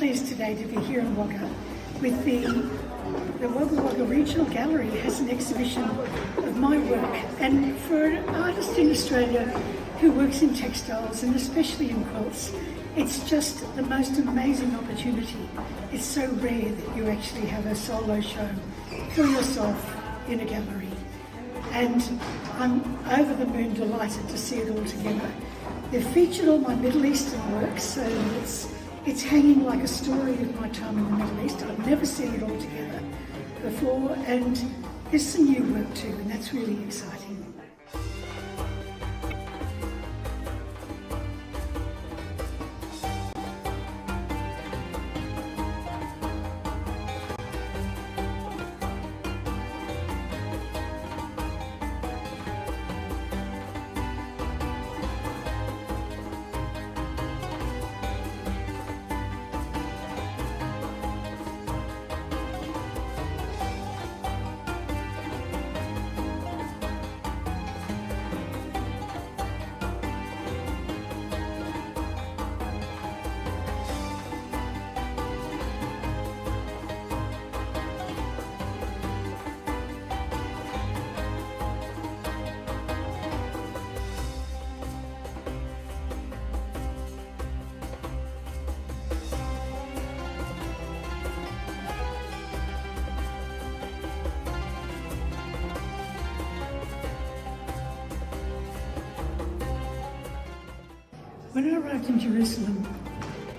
pleased today to be here in Wagga with the Wagga Regional Gallery has an exhibition of my work, and for an artist in Australia who works in textiles and especially in quilts, it's just the most amazing opportunity. It's so rare that you actually have a solo show for yourself in a gallery, and I'm over the moon delighted to see it all together. They've featured all my Middle Eastern work, so it's hanging like a story of my time in the Middle East. I've never seen it all together before, and there's some new work too, and that's really exciting. When I arrived in Jerusalem,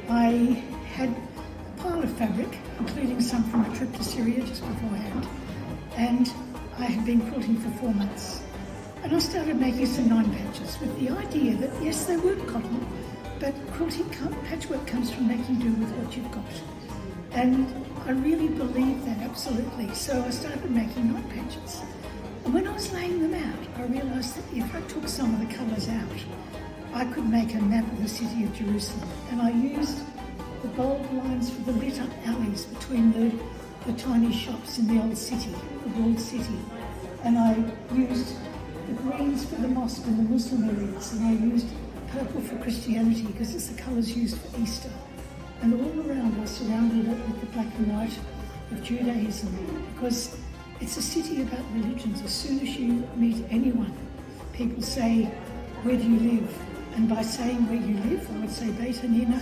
I had a pile of fabric, including some from a trip to Syria just beforehand, and I had been quilting for 4 months. And I started making some 9 patches with the idea that yes, they were cotton, but quilting patchwork comes from making do with what you've got. And I really believe that absolutely. So I started making 9 patches. And when I was laying them out, I realised that if I took some of the colours out, I could make a map of the city of Jerusalem, and I used the bold lines for the lit up alleys between the tiny shops in the old city, the walled city, and I used the greens for the mosque and the Muslim areas, and I used purple for Christianity because it's the colours used for Easter, and all around I surrounded it with the black and white of Judaism, because it's a city about religions. As soon as you meet anyone, people say, "Where do you live?" And by saying where you live, I would say Beit Hanina,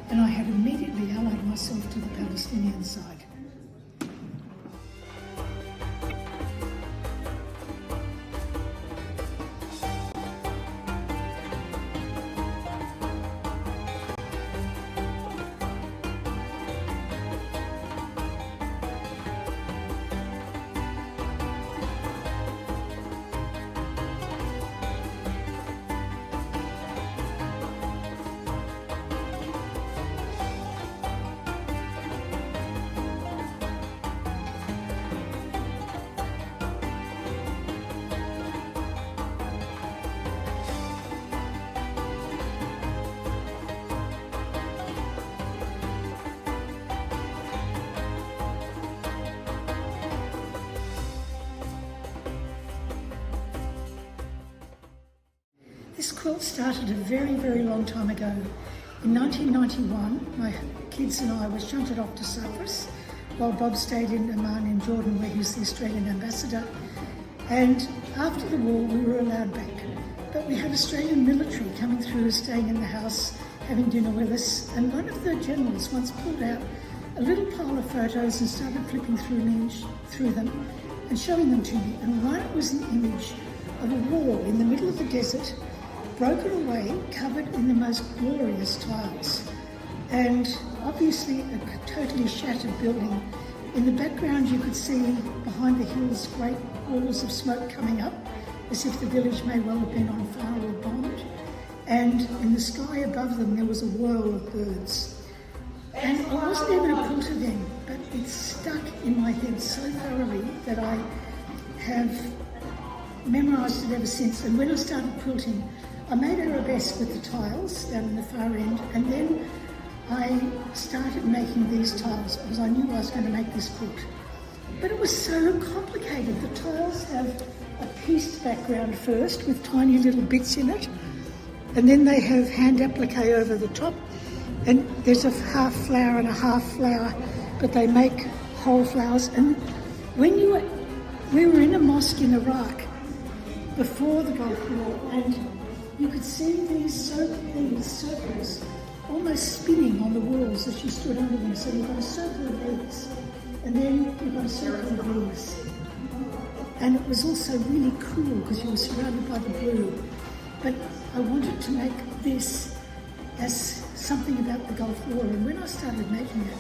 and I had immediately allied myself to the Palestinian side. This quilt started a very, very long time ago. In 1991, my kids and I were shunted off to Cyprus while Bob stayed in Amman in Jordan, where he was the Australian ambassador. And after the war, we were allowed back. But we had Australian military coming through, staying in the house, having dinner with us. And one of the generals once pulled out a little pile of photos and started flipping through them and showing them to me. And right was an image of a wall in the middle of the desert, broken away, covered in the most glorious tiles, and obviously a totally shattered building. In the background you could see behind the hills great walls of smoke coming up, as if the village may well have been on fire or bombed, and in the sky above them there was a whirl of birds. And I wasn't able to quilter then, but it stuck in my head so thoroughly that I have memorised it ever since. And when I started quilting, I made arabesque with the tiles down in the far end, and then I started making these tiles because I knew I was going to make this quilt. But it was so complicated. The tiles have a pieced background first with tiny little bits in it, and then they have hand applique over the top, And there's a half flower and a half flower, but they make whole flowers. And when we were in a mosque in Iraq before the Gulf War, and you could see these circles almost spinning on the walls as you stood under them. So you've got a circle of these, and then you've got a circle of these. And it was also really cool because you were surrounded by the blue. But I wanted to make this as something about the Gulf War. And when I started making it,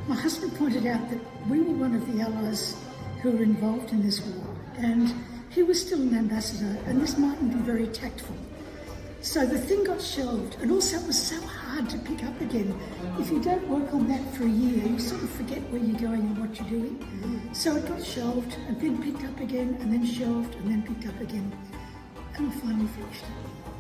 my husband pointed out that we were one of the allies who were involved in this war. And he was still an ambassador, and this mightn't be very tactful. So the thing got shelved, and also it was so hard to pick up again. If you don't work on that for a year, you sort of forget where you're going and what you're doing. So it got shelved, and then picked up again, and then shelved, and then picked up again. And I finally finished it.